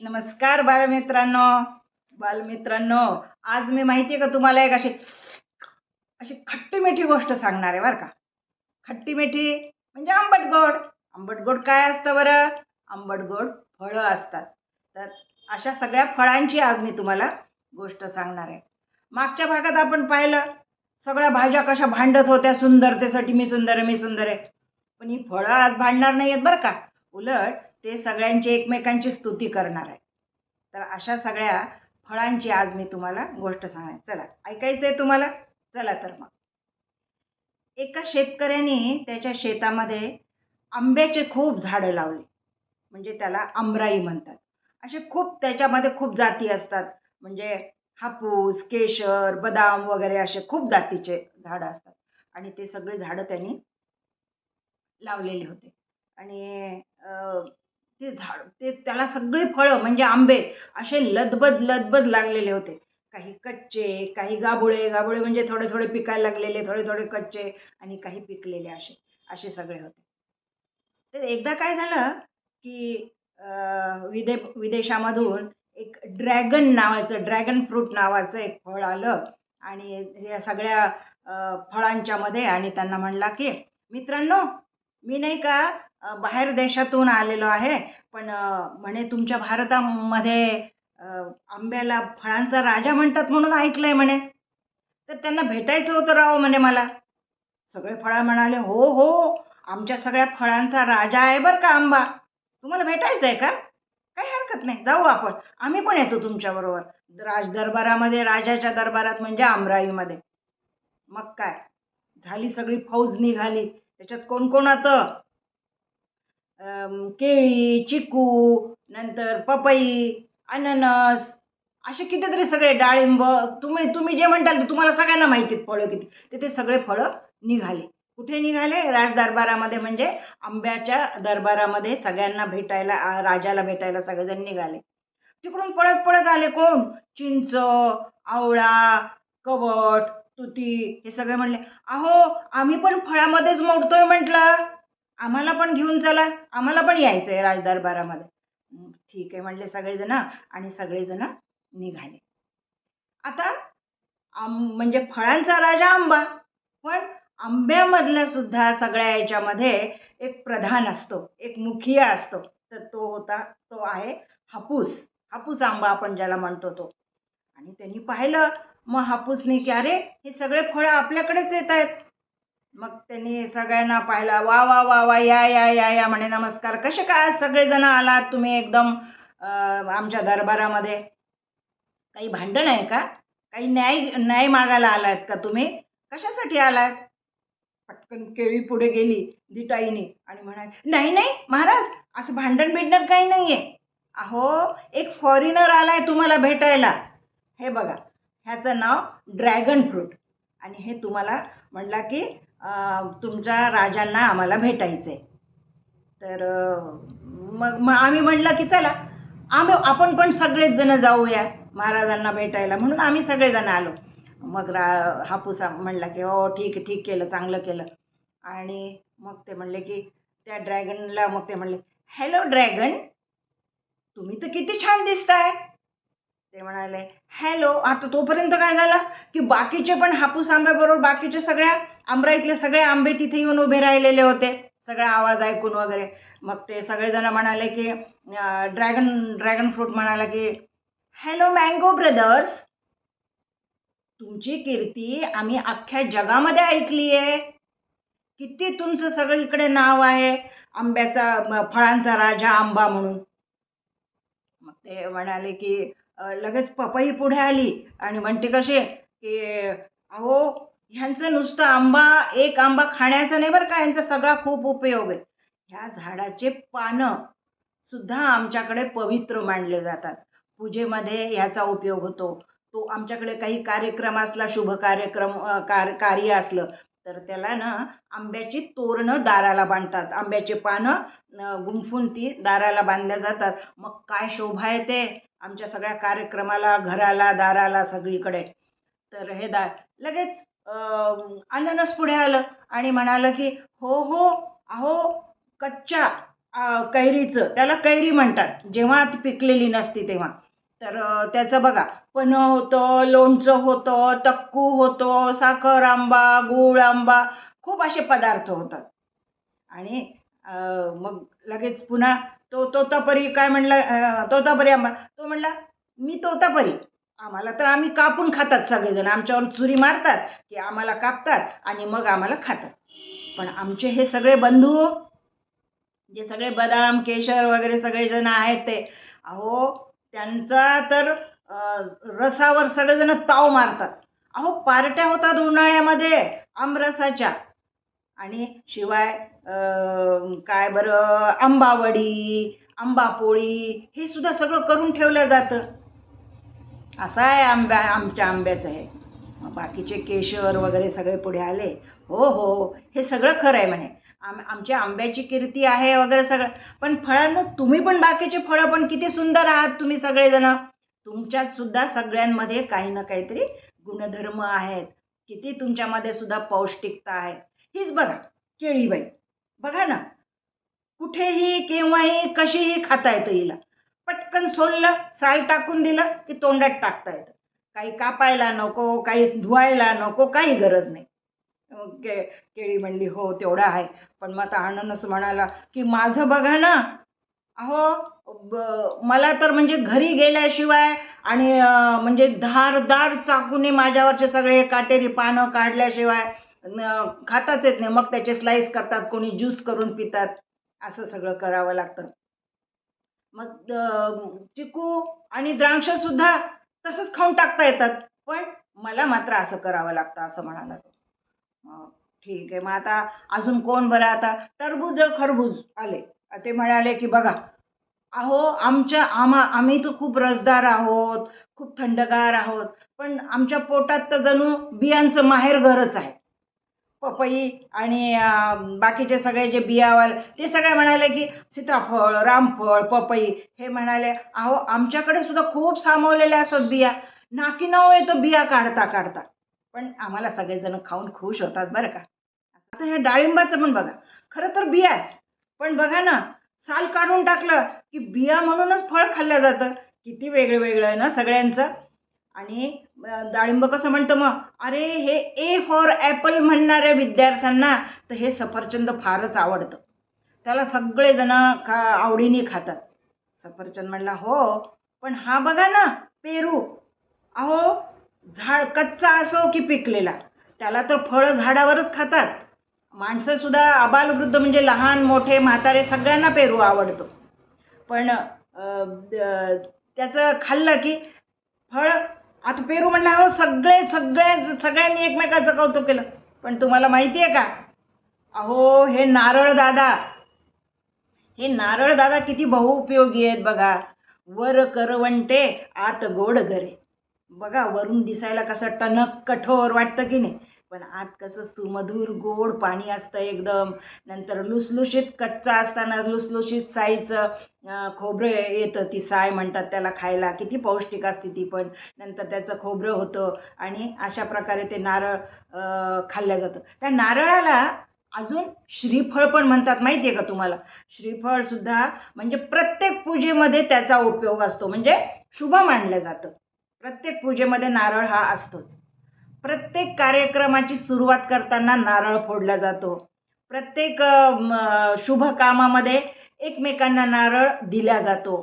नमस्कार बालमित्रांनो, आज मी माहिती आहे का तुम्हाला एक अशी अशी खट्टी मिठी गोष्ट सांगणार आहे बरं का. खट्टी मिठी म्हणजे आंबट गोड. आंबट गोड काय असतं बरं? आंबट गोड फळं असतात. तर अशा सगळ्या फळांची आज मी तुम्हाला गोष्ट सांगणार आहे. मागच्या भागात आपण पाहिलं सगळ्या भाज्या कशा भांडत होत्या सुंदरतेसाठी, मी सुंदर आहे, मी सुंदर आहे. पण ही फळं आज भांडणार नाही आहेत बरं का. उलट ते सगळ्यांची एकमेकांची स्तुती करणार आहे. तर अशा सगळ्या फळांची आज मी तुम्हाला गोष्ट सांगणार. चला, ऐकायचं आहे तुम्हाला? चला तर मग. एका शेतकऱ्याने त्याच्या शेतामध्ये आंब्याचे खूप झाडं लावली. म्हणजे त्याला आमराई म्हणतात. असे खूप त्याच्यामध्ये खूप जाती असतात. म्हणजे हापूस, केशर, बदाम वगैरे असे खूप जातीचे झाडं असतात. आणि ते सगळे झाडं त्यांनी लावलेले होते. आणि ते झाड ते त्याला सगळे फळं म्हणजे आंबे असे लदबद लदबद लागलेले होते. काही कच्चे, काही गाभोळे, गाभोळे म्हणजे थोडे थोडे पिकायला लागलेले, थोडे थोडे कच्चे आणि काही पिकलेले असे असे सगळे होते. तर एकदा काय झालं की विदेशामधून एक ड्रॅगन फ्रूट नावाचं एक फळ आलं. आणि या सगळ्या फळांच्या मध्ये आणि त्यांना म्हणला की मित्रांनो, मी नाही का बाहेर देशातून आलेलो आहे, पण म्हणे तुमच्या भारतामध्ये अ, आंब्याला फळांचा राजा म्हणतात म्हणून ऐकलंय म्हणे. तर त्यांना भेटायचं होतं राव म्हणे मला. सगळे फळं म्हणाले, हो हो, आमच्या सगळ्या फळांचा राजा आहे बरं का आंबा. तुम्हाला भेटायचं आहे का? काही हरकत नाही, जाऊ आपण. आम्ही पण येतो तुमच्याबरोबर. राजदरबारामध्ये, राजाच्या दरबारात म्हणजे आमराईमध्ये. मग काय, झाली सगळी फौज निघाली. त्याच्यात कोण कोण होतं? केळी, चिकू, नंतर पपई, अननस, असे कितीतरी सगळे डाळिंब, तुम्ही तुम्ही जे म्हणताल ते तुम्हाला सगळ्यांना माहिती आहेत फळं किती. ते सगळे फळं निघाले. कुठे निघाले? राजदरबारामध्ये म्हणजे आंब्याच्या दरबारामध्ये सगळ्यांना भेटायला, राजाला भेटायला सगळेजण निघाले. तिकडून पळत पळत आले कोण? चिंच, आवळा, कवठ, तुती, हे सगळे म्हणले, अहो आम्ही पण फळामध्येच मोडतोय म्हटलं, आम्हाला पण घेऊन चला, आम्हाला पण यायचं आहे राजदरबारामध्ये. ठीक आहे म्हणले सगळेजण आणि सगळेजण निघाले. आता म्हणजे फळांचा राजा आंबा, पण आंब्यामधल्या सुद्धा सगळ्या याच्यामध्ये एक प्रधान असतो, एक मुखिया असतो. तर तो आहे हापूस. हापूस आंबा आपण ज्याला म्हणतो तो. आणि त्यांनी पाहिलं मग हापूसने की अरे, हे सगळे फळं आपल्याकडेच येत आहेत. मग त्यांनी सगळ्यांना पाहिलं, वा वा वा वा, या या या या म्हणे, नमस्कार, कसे काय सगळेजण आलात तुम्ही एकदम आमच्या दरबारामध्ये? काही भांडण आहे का? काही न्याय न्याय मागायला आलात का तुम्ही? कशासाठी आलात? पटकन केळी पुढे गेली दिटाईने आणि म्हणाली, नाही नाही महाराज, असं भांडण बिंडण काही नाहीये. अहो, एक फॉरेनर आलाय तुम्हाला भेटायला. हे बघा, ह्याचं नाव ड्रॅगन फ्रूट. आणि हे तुम्हाला म्हणला की तुमच्या राजांना आम्हाला भेटायचंय. तर मग मग आम्ही म्हणलं की चला, आपण पण सगळेच जण जाऊया महाराजांना भेटायला, म्हणून आम्ही सगळेजण आलो. मग हापूस म्हणला की हो ठीक आहे, ठीक केलं, चांगलं केलं. आणि मग ते म्हणले की त्या ड्रॅगनला, मग ते म्हणले, हॅलो ड्रॅगन, तुम्ही तर किती छान दिसताय. ते म्हणाले हॅलो. आता तोपर्यंत काय झालं की बाकीचे पण हापूस आंब्याबरोबर बाकीचे सगळ्या आंब्यातले सगळे आंबे तिथे येऊन उभे राहिलेले होते, सगळा आवाज ऐकून वगैरे. मग ते सगळेजण म्हणाले की ड्रॅगन फ्रूट म्हणाला की हॅलो मँगो ब्रदर्स, तुमची कीर्ती आम्ही अख्ख्या जगामध्ये ऐकली आहे. किती तुमचं सगळीकडे नाव आहे, आंब्याचा फळांचा राजा आंबा म्हणून. मग ते म्हणाले की लगेच पपई पुढे आली आणि म्हणते कसे की अहो, ह्यांचं नुसतं एक आंबा खाण्याचा नाही बरं का, ह्यांचा सगळा खूप उपयोग आहे. ह्या झाडाचे पानं सुद्धा आमच्याकडे पवित्र मानले जातात. पूजेमध्ये ह्याचा उपयोग होतो. तो आमच्याकडे काही कार्यक्रम असला, शुभ कार्यक्रम, कार्य असलं, तर त्याला ना आंब्याची तोरणं दाराला बांधतात. आंब्याची पानं गुंफून ती दाराला बांधल्या जातात. मग काय शोभा येते आमच्या सगळ्या कार्यक्रमाला, घराला, दाराला, सगळीकडे. तर हे लगेच अननस पुढे आलं आणि म्हणालं की हो हो, अहो कच्च्या कैरीचं, त्याला कैरी म्हणतात जेव्हा ती पिकलेली नसती तेव्हा. तर त्याचं बघा पन्हं होतं, लोणचं होतं, तक्कू होतो, साखर आंबा, गूळ आंबा, खूप असे पदार्थ होतात. आणि मग लगेच पुन्हा तो तोतापरी काय म्हणला, तोतापरी आंबा, तो म्हणला मी तोतापरी. आम्हाला तर आम्ही कापून खातात सगळेजण, आमच्यावर चुरी मारतात की आम्हाला कापतात आणि मग आम्हाला खातात. पण आमचे हे सगळे बंधू, जे सगळे बदाम केशर वगैरे सगळेजण आहेत ते, अहो त्यांचा तर रसावर सगळेजण ताव मारतात. अहो पार्ट्या होतात उन्हाळ्यामध्ये आमरसाच्या. आणि शिवाय काय बरं, आंबावडी, आंबापोळी, हे सुद्धा सगळं करून ठेवलं जातं. असं आहे आमच्या आंब्याचं आहे. मग बाकीचे केशर वगैरे सगळे पुढे आले. हो हो, हे सगळं खरं आहे म्हणे, आमच्या आंब्याची कीर्ती आहे वगैरे सगळं. पण फळांनो, तुम्ही पण बाकीचे फळं पण किती सुंदर आहात तुम्ही सगळेजण. तुमच्यात सुद्धा सगळ्यांमध्ये काही ना काहीतरी गुणधर्म आहेत. किती तुमच्यामध्ये सुद्धा पौष्टिकता आहे. हीच बघा केळीबाई, बघा ना, कुठेही केव्हाही कशीही खाता येतं हिला. पटकन सोललं, साल टाकून दिलं की तोंडात टाकता येतं. काही कापायला नको, काही धुवायला नको, काही गरज नाही. केळी म्हणली हो तेवढं आहे. पण मग आता अननस म्हणाला की माझं बघा ना, अहो मला तर म्हणजे घरी गेल्याशिवाय आणि म्हणजे धारदार चाकूने माझ्यावरचे सगळे काटेरी पानं काढल्याशिवाय खाताच येत नाही. मग त्याचे स्लाइस करतात, कोणी ज्यूस करून पितात, असं सगळं करावं लागतं. मग चिकू आणि द्राक्ष सुद्धा तसंच खाऊन टाकता येतात. पण मला मात्र असं करावं लागतं, असं म्हणाला तो. ठीक आहे, मग आता अजून कोण बरं, आता टरबूज खरबूज आले. ते म्हणाले की बघा, अहो आम्ही तर खूप रसदार आहोत, खूप थंडगार आहोत, पण आमच्या पोटात तर जणू बियांचं माहेरघरच आहे. पपई आणि बाकीचे सगळे जे बियावाल, ते सगळे म्हणाले की सीताफळ, रामफळ, पपई, हे म्हणाले अहो आमच्याकडे सुद्धा खूप सामावलेल्या असतात बिया, नाकी नऊ येतो बिया काढता काढता. पण आम्हाला सगळेजण खाऊन खुश होतात बरं का. आता ह्या डाळिंबाचं पण बघा, खरं तर बियाच, पण बघा ना, साल काढून टाकलं की बिया म्हणूनच फळ खाल्लं जातं. किती वेगळं वेगळं आहे ना सगळ्यांचं. आणि डाळिंब कसं म्हणतं मग, अरे हे ए फॉर ॲपल म्हणणाऱ्या विद्यार्थ्यांना तर हे सफरचंद फारच आवडतं. त्याला सगळेजण आवडीने खातात. सफरचंद म्हणला हो, पण हा बघा ना पेरू, अहो झाड कच्चा असो की पिकलेला, त्याला तर फळं झाडावरच खातात. माणसं सुद्धा आबालवृद्ध म्हणजे लहान मोठे म्हातारे सगळ्यांना पेरू आवडतो. पण त्याचं खाल्लं की फळ, आता पेरू म्हणलं हो सगळ्यांनी एकमेकाचं कौतुक केलं. पण तुम्हाला माहिती आहे का, अहो हे नारळ दादा किती बहुउपयोगी आहेत बघा. वर करवंटे आत गोड गरे. बघा वरून दिसायला कसं टणक कठोर वाटतं की नाही, पण आत कसं सुमधुर गोड पाणी असतं एकदम. नंतर लुसलुशीत कच्चा असताना लुसलुशीत साईचं खोबरं येतं, ती साय म्हणतात त्याला खायला, किती पौष्टिक असते ती पण. नंतर त्याचं खोबरं होतं आणि अशा प्रकारे ते नारळ खाल्लं जातं. त्या नारळाला अजून श्रीफळ पण म्हणतात, माहिती आहे का तुम्हाला. श्रीफळ सुद्धा म्हणजे प्रत्येक पूजेमध्ये त्याचा उपयोग असतो, म्हणजे शुभ मानलं जातं. प्रत्येक पूजेमध्ये नारळ हा असतोच. प्रत्येक कार्यक्रमाची सुरुवात करताना नारळ फोडला जातो. प्रत्येक शुभ कामामध्ये एकमेकांना नारळ दिला जातो.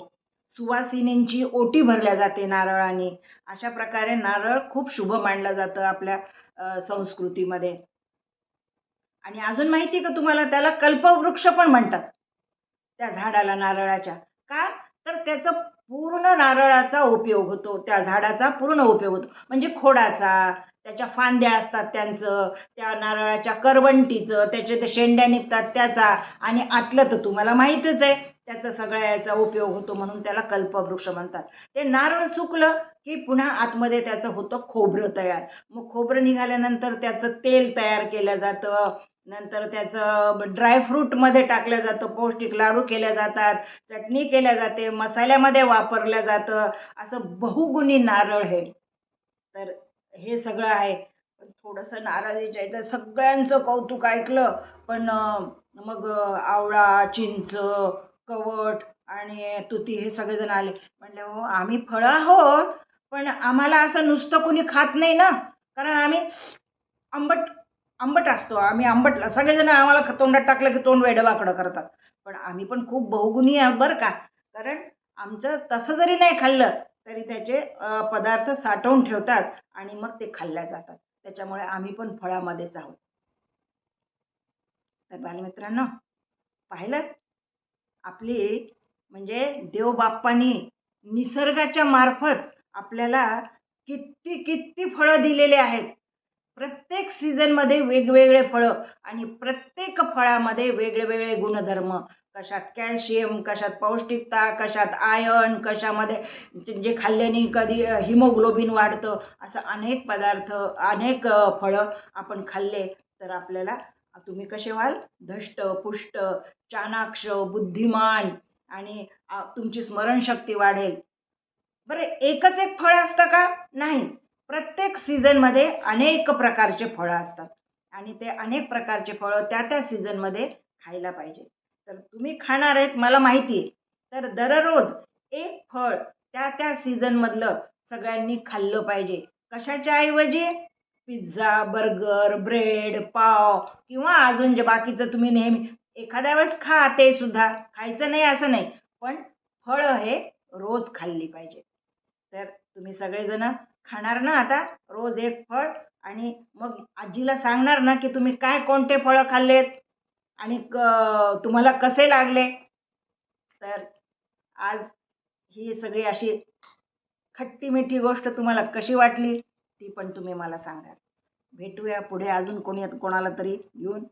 सुवासिनींची ओटी भरल्या जाते नारळाने. अशा प्रकारे नारळ खूप शुभ मानलं जातं आपल्या संस्कृतीमध्ये. आणि अजून माहिती आहे का तुम्हाला, त्याला कल्पवृक्ष पण म्हणतात, त्या झाडाला नारळाच्या. का, तर त्याचं पूर्ण नारळाचा उपयोग होतो, त्या झाडाचा पूर्ण उपयोग होतो. म्हणजे खोडाचा, त्याच्या फांद्या असतात त्यांचं, त्या नारळाच्या करवंटीचं, त्याचे ते शेंड्या निघतात त्याचा, आणि आतलं तर तुम्हाला माहीतच आहे, त्याचा सगळ्या याचा उपयोग होतो, म्हणून त्याला कल्पवृक्ष म्हणतात. ते नारळ सुकलं की पुन्हा आतमध्ये त्याचं होतं खोबरं तयार. मग खोबरं निघाल्यानंतर त्याचं तेल तयार केलं जातं. नंतर त्याचं ड्रायफ्रूटमध्ये टाकलं जातं, पौष्टिक लाडू केले जातात, चटणी केल्या जाते, मसाल्यामध्ये वापरलं जातं. असं बहुगुणी नारळ आहे. तर हे सगळं आहे. पण थोडंसं नाराजीच्या इथं सगळ्यांचं कौतुक ऐकलं, पण मग आवळा, चिंच, कवठ आणि तुती हे सगळेजण आले. म्हणले, हो आम्ही फळं आहोत, पण आम्हाला असं नुसतं कोणी खात नाही ना, कारण आम्ही आंबट आंबट असतो. आम्ही आंबट सगळेजण आम्हाला तोंडात टाकलं की तोंड वेडं-वाकडं करतात. पण आम्ही पण खूप बहुगुणी आहोत बरं का. कारण आमचं तसं जरी नाही खाल्लं, तरी त्याचे पदार्थ साठवून ठेवतात आणि मग ते खाल्ल्या जातात. त्याच्यामुळे आम्ही पण फळामध्येच आहोत. तर बालमित्रांनो, पाहिलंत आपली म्हणजे देवबाप्पानी निसर्गाच्या मार्फत आपल्याला किती किती फळं दिलेले आहेत. प्रत्येक सीझनमध्ये वेगवेगळे फळं आणि प्रत्येक फळामध्ये वेगळे-वेगळे गुणधर्म. कशात कॅल्शियम, कशात पौष्टिकता, कशात आयर्न, कशामध्ये जे खाल्ल्याने कधी हिमोग्लोबिन वाढतं. असं अनेक पदार्थ, अनेक फळं आपण खाल्ले तर आपल्याला तुम्ही कसे व्हाल? धष्ट-पुष्ट, चाणाक्ष, बुद्धिमान आणि तुमची स्मरणशक्ती वाढेल. बरं एकच एक फळ असतं का? नाही. प्रत्येक सीझनमध्ये अनेक प्रकारचे फळं असतात आणि ते अनेक प्रकारचे फळं त्या सीझनमध्ये खायला पाहिजे. तर तुम्ही खाणार आहेत मला माहिती आहे. तर दररोज एक फळ त्या सीझनमधलं सगळ्यांनी खाल्लं पाहिजे. कशाच्या ऐवजी? पिझ्झा, बर्गर, ब्रेड, पाव किंवा अजून जे बाकीचं तुम्ही नेहमी एखाद्या वेळेस खा ते सुद्धा. खायचं नाही असं नाही. पण फळं हे रोज खाल्ली पाहिजे. तर तुम्ही सगळेजण खाणार ना आता रोज एक फळ आणि मग आजीला सांगणार ना की तुम्ही काय कोणते फळं खाल्लेत आणि तुम्हाला कसे लागले. तर आज ही सगळी अशी खट्टी-मिठी गोष्ट तुम्हाला कशी वाटली ती पण तुम्ही मला सांगा. भेटूया पुढे अजून कोणाला तरी घेऊन.